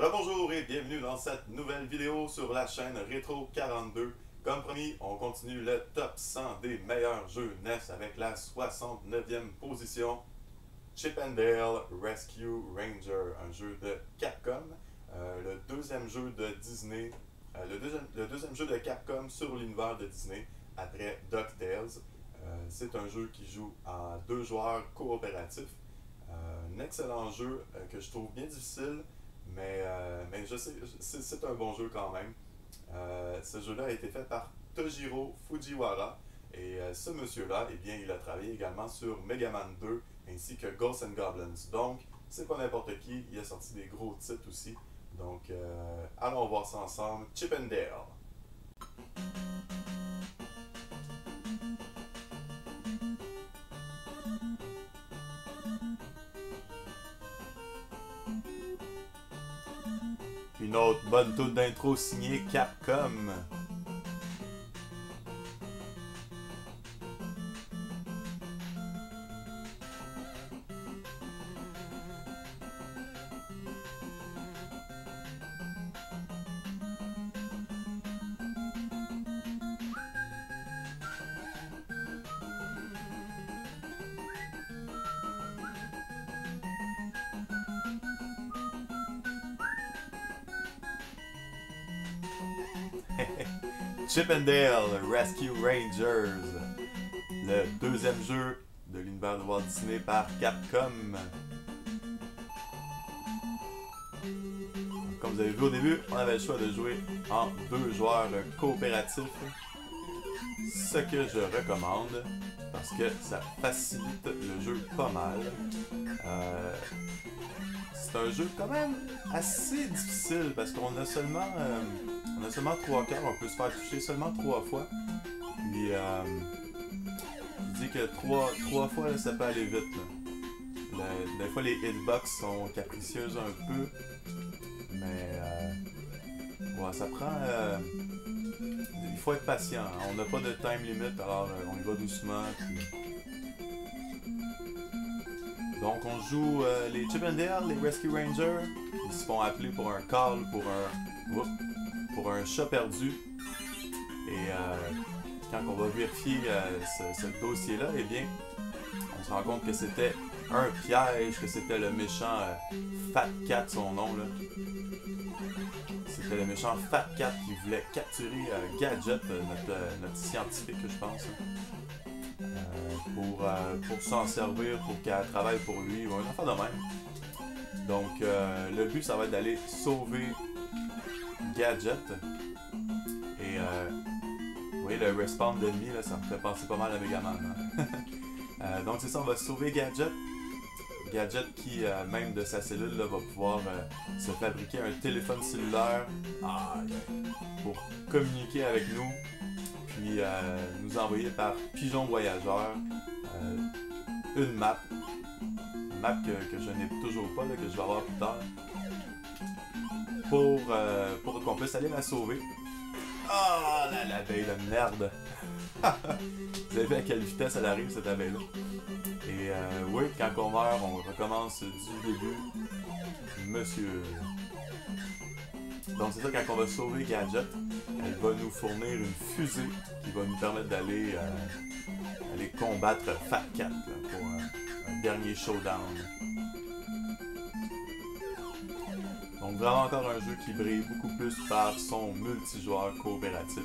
Rebonjour et bienvenue dans cette nouvelle vidéo sur la chaîne Retro 42. Comme promis, on continue le top 100 des meilleurs jeux NES avec la 69e position. Chip 'n Dale Rescue Ranger, un jeu de Capcom, le deuxième jeu de Disney, le deuxième jeu de Capcom sur l'univers de Disney après DuckTales. C'est un jeu qui joue en deux joueurs coopératifs. Un excellent jeu que je trouve bien difficile, mais je sais, c'est un bon jeu quand même. Ce jeu-là a été fait par Tojiro Fujiwara. Et ce monsieur-là, eh bien, il a travaillé également sur Mega Man 2 ainsi que Ghosts and Goblins. Donc, c'est pas n'importe qui, il a sorti des gros titres aussi. Donc, allons voir ça ensemble. Chip 'n Dale. Une autre bonne toute d'intro signée Capcom. Chip 'n Dale Rescue Rangers, le deuxième jeu de l'univers de Walt Disney par Capcom. Comme vous avez vu au début, on avait le choix de jouer en deux joueurs coopératifs, ce que je recommande parce que ça facilite le jeu pas mal. C'est un jeu quand même assez difficile parce qu'on a seulement 3 cœurs, on peut se faire toucher seulement 3 fois. Puis je dis que 3 fois là, ça peut aller vite. Là. Des fois les hitbox sont capricieuses un peu. Mais ouais, ça prend. Il faut être patient. Hein. On n'a pas de time limit, alors on y va doucement. Puis... Donc on joue les Chip 'n Dale, les Rescue Rangers. Ils se font appeler pour un call, pour un chat perdu. Et quand on va vérifier ce dossier-là, eh bien, on se rend compte que c'était un piège, que c'était le méchant Fat Cat, son nom là. C'était le méchant Fat Cat qui voulait capturer Gadget, notre scientifique, je pense, pour s'en servir, pour qu'elle travaille pour lui, ou un affaire de même. Donc, le but, ça va être d'aller sauver Gadget. Et, vous voyez, le respawn d'ennemis, ça me fait penser pas mal à Mega Man. Hein? Donc, c'est ça, on va sauver Gadget. Gadget qui, même de sa cellule, là, va pouvoir se fabriquer un téléphone cellulaire pour communiquer avec nous, puis nous envoyer par pigeon voyageur une map que je n'ai toujours pas, là, que je vais avoir plus tard, pour qu'on puisse aller la sauver. Ah, l'abeille de merde! Vous avez vu à quelle vitesse elle arrive, cette abeille-là? Et oui, quand on meurt, on recommence du début. Monsieur. Donc c'est ça, quand on va sauver Gadget, elle va nous fournir une fusée qui va nous permettre d'aller combattre Fat Cat là, pour un dernier showdown. Donc vraiment encore un jeu qui brille beaucoup plus par son multijoueur coopératif.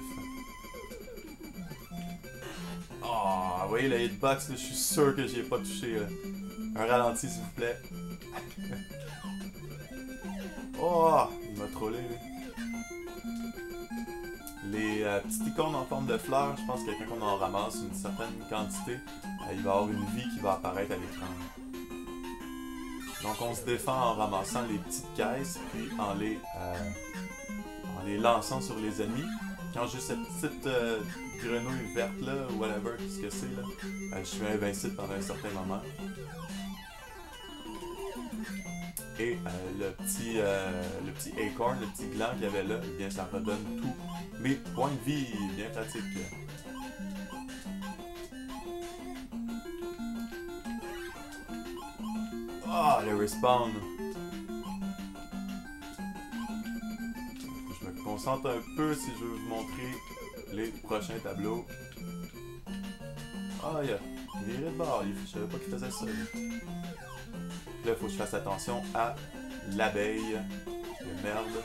Oh, vous voyez le hitbox, là, je suis sûr que j'y ai pas touché. Là. Un ralenti, s'il vous plaît. Oh, il m'a trollé. Les petites icônes en forme de fleurs, je pense que quand on en ramasse une certaine quantité, il va y avoir une vie qui va apparaître à l'écran. Donc on se défend en ramassant les petites caisses, puis en les lançant sur les ennemis. Quand j'ai cette petite grenouille verte là, ou whatever, qu'est-ce que c'est là, je suis invincible pendant un certain moment. Et le petit acorn, le petit gland qu'il y avait là, eh bien ça redonne tous mes points de vie, bien pratique. Ah, le respawn. concentre un peu si je veux vous montrer les prochains tableaux. Ah, il a viré de bord. Je savais pas qu'il faisait ça. Là, il faut que je fasse attention à l'abeille. De merde.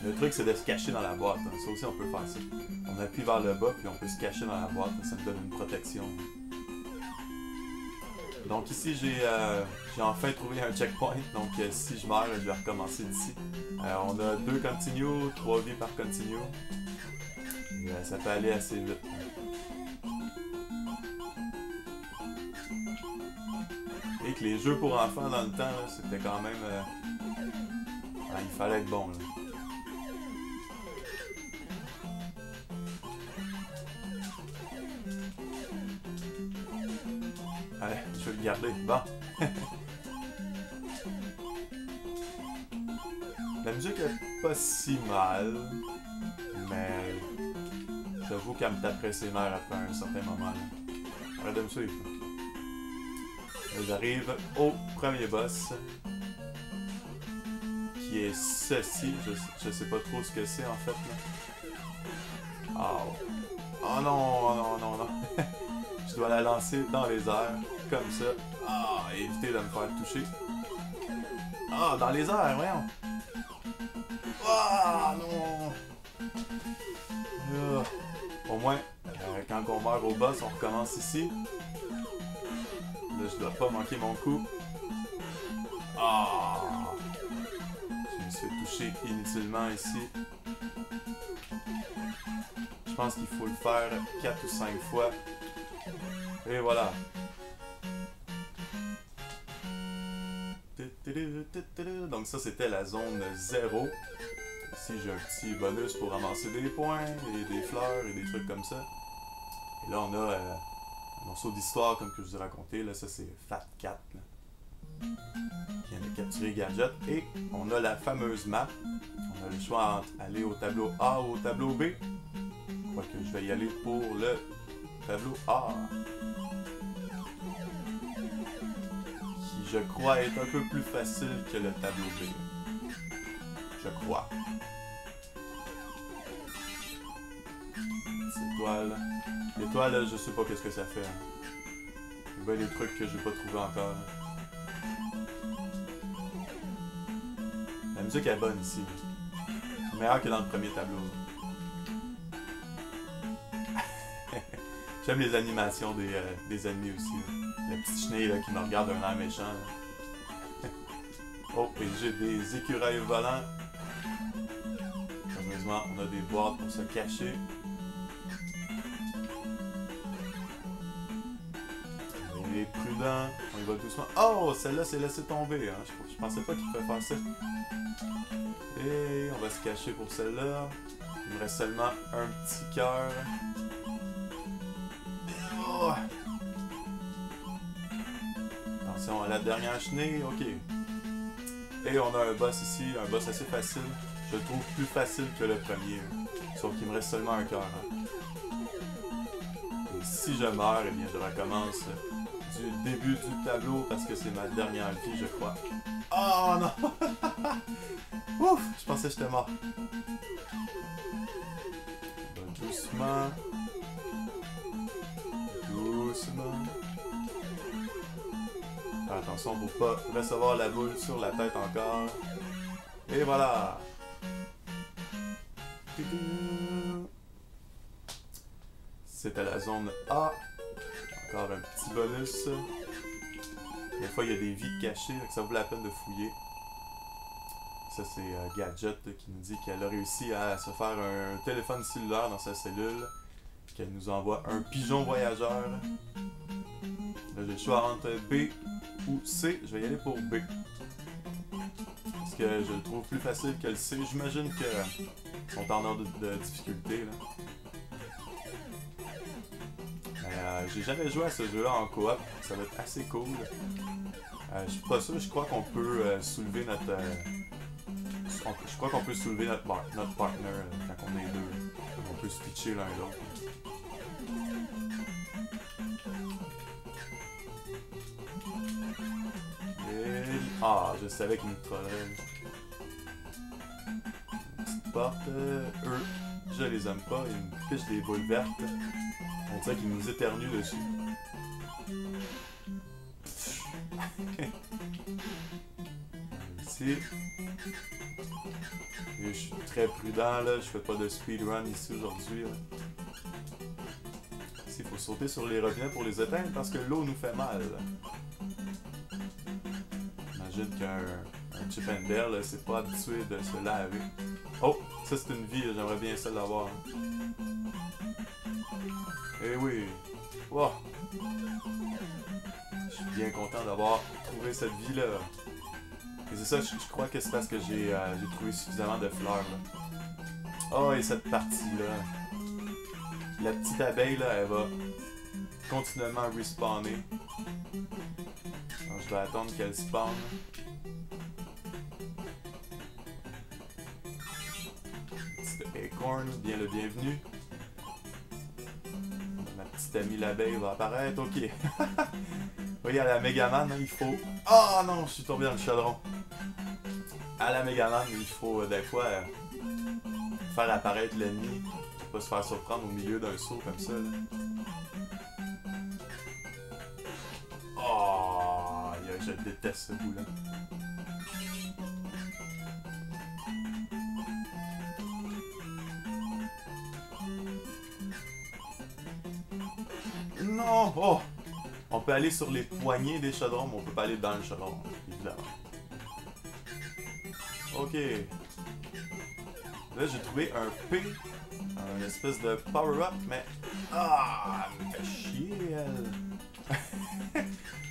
Le truc, c'est de se cacher dans la boîte. Hein. Ça aussi, on peut faire ça. On appuie vers le bas, puis on peut se cacher dans la boîte. Ça me donne une protection. Donc ici, j'ai enfin trouvé un checkpoint. Donc si je meurs, je vais recommencer d'ici. On a 2 continue, 3 vies par continue. Et, ça peut aller assez vite. Et que les jeux pour enfants dans le temps, c'était quand même... il fallait être bon. Là. Allez, je vais le garder. Bon. La musique est pas si mal, mais j'avoue qu'elle me taperait ses nerfs après un certain moment. Là. Arrête de me suivre. J'arrive au premier boss, qui est ceci. Je sais pas trop ce que c'est en fait. Là. Oh. Oh non, oh non, non, non. Je dois la lancer dans les airs, comme ça. Ah, éviter de me faire toucher. Ah, dans les airs, voyons. Ah, non. Au moins, quand on meurt au boss, on recommence ici. Là, je dois pas manquer mon coup. Ah! Je me suis touché inutilement ici. Je pense qu'il faut le faire 4 ou 5 fois. Et voilà. Donc ça, c'était la zone 0. Ici, j'ai un petit bonus pour ramasser des points et des fleurs et des trucs comme ça. Et là, on a un morceau d'histoire, comme que je vous ai raconté. Là, ça, c'est Fat Cat. Là, qui vient de capturer Gadget. Et on a la fameuse map. On a le choix entre aller au tableau A ou au tableau B. Je crois que je vais y aller pour le tableau A. Qui, je crois, est un peu plus facile que le tableau B. Je crois. Petite étoile. L'étoile, je sais pas qu'est-ce que ça fait. Il y a bien des trucs que j'ai pas trouvé encore. La musique est bonne ici. C'est meilleur que dans le premier tableau. J'aime les animations des ennemis aussi. La petite chenille là, qui me regarde d'un air méchant. Oh, et j'ai des écureuils volants. Heureusement, on a des boîtes pour se cacher. On est prudent, on y va doucement. Oh, celle-là s'est laissée tomber. Hein. Je pensais pas qu'il pouvait faire ça. Et on va se cacher pour celle-là. Il me reste seulement un petit cœur. Oh. Attention à la dernière chenille, ok. Et on a un boss ici, un boss assez facile. Je le trouve plus facile que le premier. Sauf qu'il me reste seulement un cœur. Hein. Et si je meurs, eh bien je recommence du début du tableau parce que c'est ma dernière vie, je crois. Oh non! Ouf! Je pensais que j'étais mort. Doucement. Doucement. Faire attention pour pas recevoir la boule sur la tête encore. Et voilà! C'était la zone A. Encore un petit bonus. Des fois, il y a des vies cachées, donc ça vaut la peine de fouiller. Ça, c'est Gadget qui nous dit qu'elle a réussi à se faire un téléphone cellulaire dans sa cellule. Qu'elle nous envoie un pigeon voyageur. Là, j'ai le choix entre B ou C. Je vais y aller pour B. Parce que je le trouve plus facile que le C. J'imagine qu'ils sont en ordre de difficulté. Là. Mais j'ai jamais joué à ce jeu-là en coop. Ça va être assez cool. Je suis pas sûr. Je crois qu'on peut soulever notre... je crois qu'on peut soulever notre partner quand on est deux. On peut se pitcher l'un et l'autre. Ah, je savais qu'il me trollerait. supporte. Eux, je les aime pas. Ils me pichent des boules vertes. On dirait qu'ils nous éternuent dessus. Ici. Et je suis très prudent là. Je fais pas de speedrun ici aujourd'hui. Ici, il faut sauter sur les robinets pour les éteindre parce que l'eau nous fait mal. J'imagine qu'un Chip and Dale, c'est pas habitué de se laver. Oh, ça c'est une vie, j'aimerais bien ça l'avoir. Eh oui. Wow. Je suis bien content d'avoir trouvé cette vie-là. Et c'est ça, je crois que c'est parce que j'ai trouvé suffisamment de fleurs. Là. Oh, et cette partie-là. La petite abeille, là, elle va continuellement respawner. Alors, je vais attendre qu'elle spawn. Acorn, bien le bienvenu. Ma petite amie l'abeille va apparaître, ok. Vous voyez, à la Megaman, il faut... Oh non, je suis tombé dans le chaudron. À la Megaman, il faut des fois faire apparaître l'ennemi pour pas se faire surprendre au milieu d'un saut comme ça. Là. Oh, je déteste ce bout-là. Non! Oh! On peut aller sur les poignées des chaudrons, mais on peut pas aller dans le chaudron, évidemment. Ok. Là, j'ai trouvé un P. Un espèce de power-up, mais... Ah! Elle me fait chier, elle.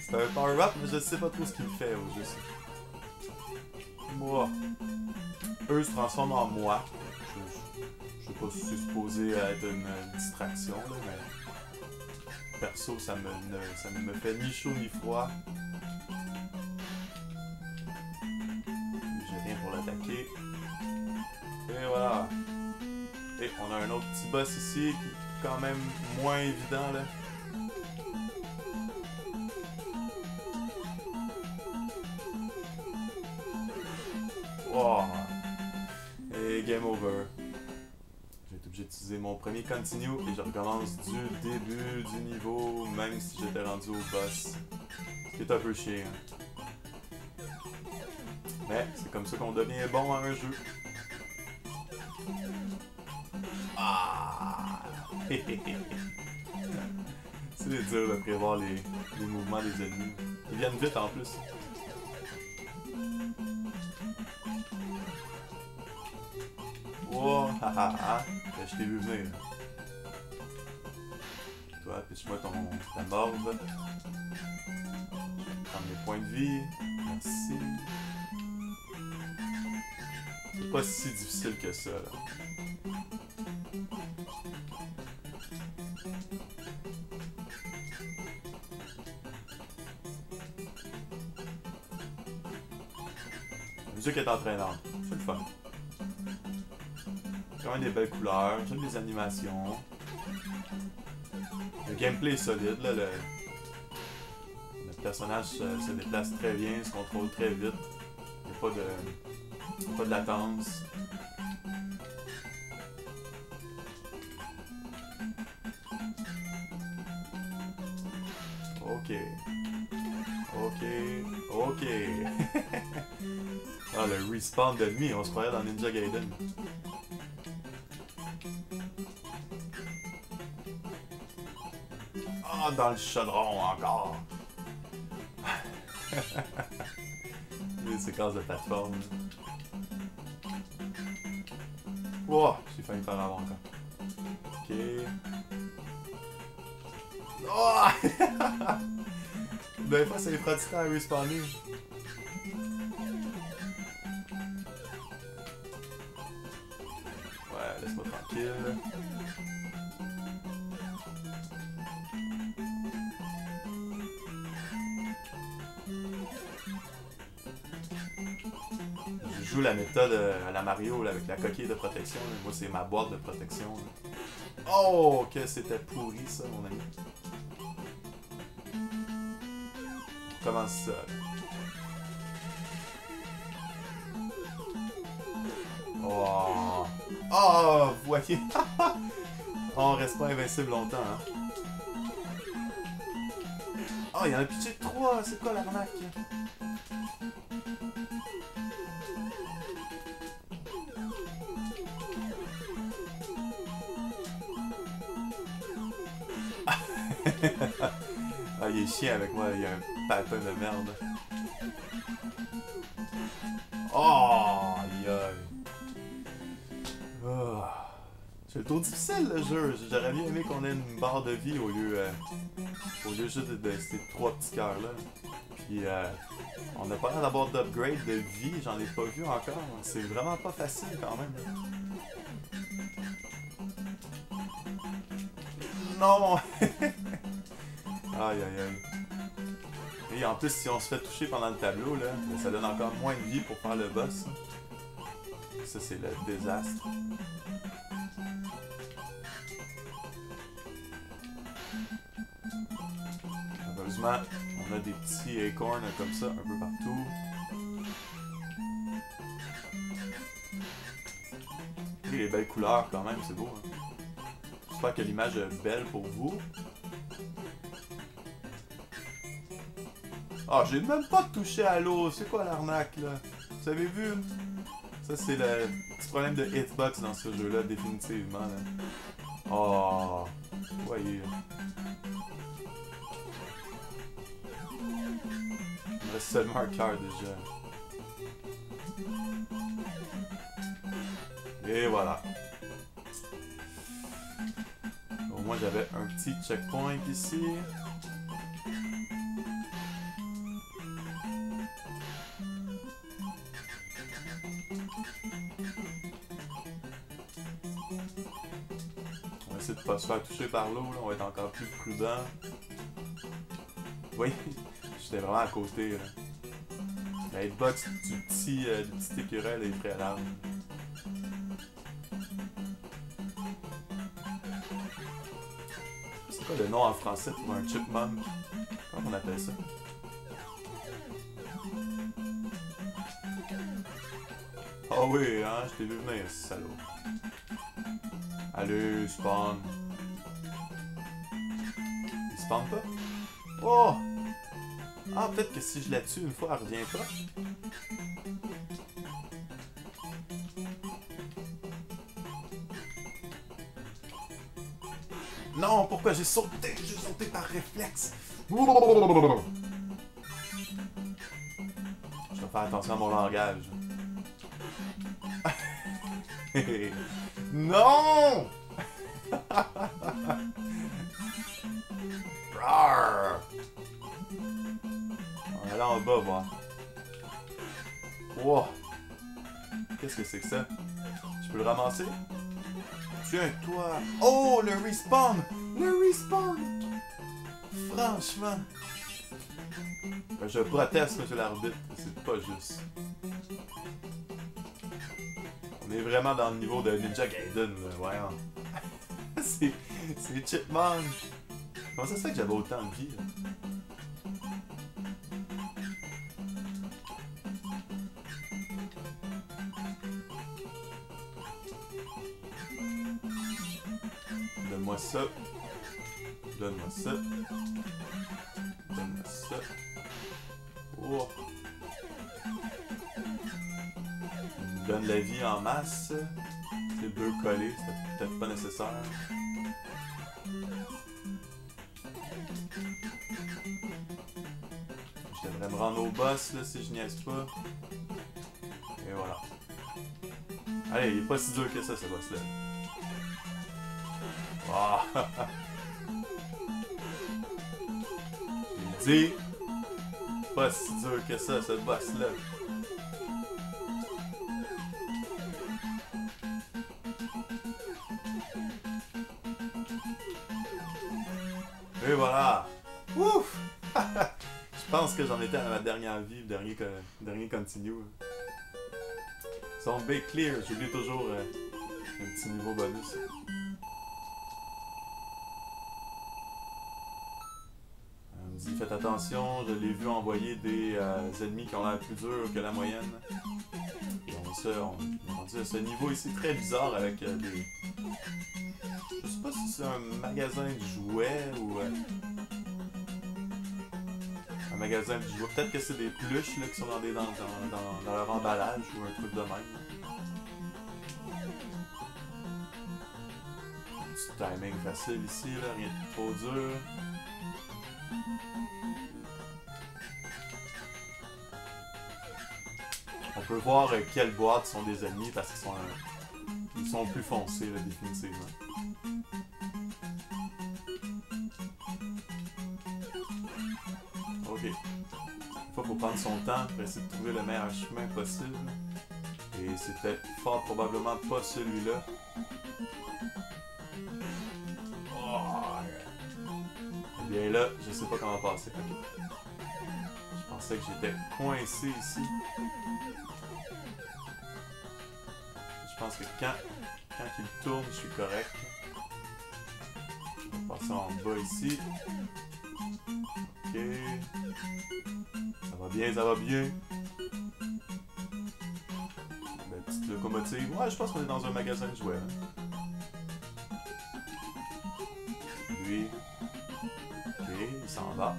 C'est un power-up, mais je sais pas trop ce qu'il fait au juste. Moi. Eux se transforment en moi. Je sais pas si c'est supposé être une distraction, là, mais... Perso, ça ne me fait ni chaud ni froid. J'ai rien pour l'attaquer. Et voilà. Et on a un autre petit boss ici qui est quand même moins évident là. Wow. Et game over. J'ai été obligé d'utiliser mon premier continue et je recommence du début du niveau, même si j'étais rendu au boss. Ce qui est un peu chiant. Mais c'est comme ça qu'on devient bon à un jeu. Ah! C'est dur de prévoir les mouvements des ennemis. Ils viennent vite en plus. Wow, haha, je t'ai vu venir. Toi, piche-moi ta morve. Je vais prendre mes points de vie. Merci. C'est pas si difficile que ça, là. La musique est entraînante. C'est le fun. Quand même des belles couleurs, j'aime les animations. Le gameplay est solide, là, le personnage se déplace très bien, se contrôle très vite. Il n'y a pas de latence. Ok. Ok. Ok. Ah, le respawn d'ennemis, on se croyait dans Ninja Gaiden. Ah, dans le chaudron encore. Les séquences de plateforme. Wow, j'ai failli me faire avoir encore. Ok. Oh! Des fois, ça les prend du temps à respawner. Ouais, laisse-moi tranquille. Je joue la méthode à la Mario là, avec la coquille de protection. Là. Moi, c'est ma boîte de protection. Là. Oh, que c'était pourri ça, mon ami. On commence ça. Là. Oh. Oh, voyez. On reste pas invincible longtemps, hein. Oh, il y en a pitché 3. C'est quoi l'arnaque? Ah, il est chiant avec moi. Il y a un patin de merde. Oh, aïe aïe. Oh. C'est le tour difficile le jeu. J'aurais bien aimé qu'on ait une barre de vie au lieu juste de ces 3 petits cœurs là. Puis on n'a pas l'air d'avoir d'upgrade de vie, j'en ai pas vu encore. C'est vraiment pas facile quand même. Non! Aïe aïe aïe. Et en plus si on se fait toucher pendant le tableau là, ça donne encore moins de vie pour faire le boss. Ça c'est le désastre. Heureusement, on a des petits acorns comme ça un peu partout. Et les belles couleurs quand même, c'est beau. Hein? J'espère que l'image est belle pour vous. Ah, j'ai même pas touché à l'eau. C'est quoi l'arnaque là? Vous avez vu? Ça c'est le petit problème de hitbox dans ce jeu-là, définitivement. Là. Oh, voyez. Il me reste seulement un cœur déjà. Et voilà. Au moins j'avais un petit checkpoint ici. On va essayer de pas se faire toucher par l'eau, on va être encore plus prudent. Oui, j'étais vraiment à côté. Là. La hitbox du petit écureuil est préalable. C'est quoi le nom en français pour un chipmunk? Comment on appelle ça? Oh oui, hein, je t'ai vu venir, ce salaud. Allez, spawn. Il spawn pas? Oh! Ah, peut-être que si je la tue une fois, elle revient pas. Non, pourquoi j'ai sauté? J'ai sauté par réflexe. Je vais faire attention à mon langage. Non! Rawr! On va aller en bas, voir. Wow! Qu'est-ce que c'est que ça? Je peux le ramasser? Tiens, toi! Oh, le respawn! Le respawn! Franchement! Je proteste, monsieur l'arbitre. C'est pas juste. On est vraiment dans le niveau de Ninja Gaiden, là. Voyons. c'est Chipmunk. Comment ça se fait que j'avais autant de vie, là? Donne-moi ça. Donne-moi ça. Donne-moi ça. Oh. Il me donne la vie en masse. C'est deux collés, c'était peut-être pas nécessaire. Je devrais me rendre au boss là, si je niaise pas. Et voilà. Allez, il est pas si dur que ça, ce boss-là. Oh. Il dit pas si dur que ça, ce boss-là. Et voilà! Ouf! Je pense que j'en étais à ma dernière vie, dernier continue. Son big clear, j'oublie toujours un petit niveau bonus. On me dit faites attention, je l'ai vu envoyer des ennemis qui ont l'air plus durs que la moyenne. Donc ça, on est rendu à ce niveau ici très bizarre avec des... Je sais pas si c'est un magasin de jouets ou... un magasin de jouets. Peut-être que c'est des pluches là, qui sont dans leur emballage ou un truc de même. Petit timing facile ici, là, rien de trop dur. On peut voir quelles boîtes sont des ennemis parce qu'ils sont plus foncés là, définitivement. Ok. Il faut prendre son temps pour essayer de trouver le meilleur chemin possible. Et c'était fort probablement pas celui-là. Oh. Et bien là, je sais pas comment passer. Okay. Je pensais que j'étais coincé ici. Je pense que quand il tourne, je suis correct. On va passer en bas ici. Ok. Ça va bien, ça va bien. La petite locomotive. Ouais, je pense qu'on est dans un magasin de jouets. Hein. Lui. Ok, il s'en va.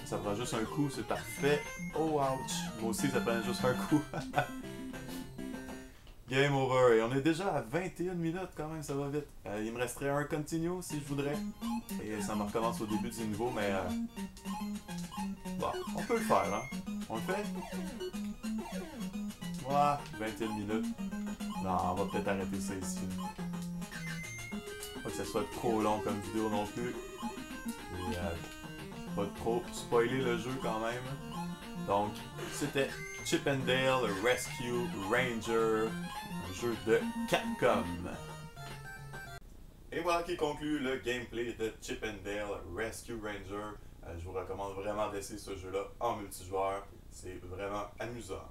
Ça prend juste un coup, c'est parfait. Oh, ouch. Moi aussi, ça prend juste un coup. Game over. Et on est déjà à 21 minutes quand même, ça va vite. Il me resterait un continue si je voudrais. Et ça me recommence au début du niveau, mais... Bon, on peut le faire, hein. On le fait? Ouais, 21 minutes. Non, on va peut-être arrêter ça ici. Pas que ça soit trop long comme vidéo non plus. Et, pas trop spoiler le jeu quand même. Donc, c'était Chip 'n Dale Rescue Ranger, un jeu de Capcom. Et voilà qui conclut le gameplay de Chip 'n Dale Rescue Ranger. Je vous recommande vraiment d'essayer ce jeu-là en multijoueur. C'est vraiment amusant.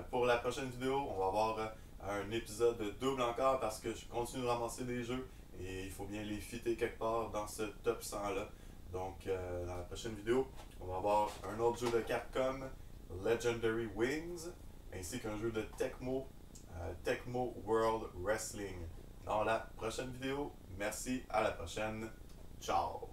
Pour la prochaine vidéo, on va avoir un épisode double encore parce que je continue de ramasser des jeux et il faut bien les fitter quelque part dans ce top 100-là. Donc, dans la prochaine vidéo, on va avoir un autre jeu de Capcom, Legendary Wings, ainsi qu'un jeu de Tecmo, Tecmo World Wrestling. Dans la prochaine vidéo, merci, à la prochaine, ciao!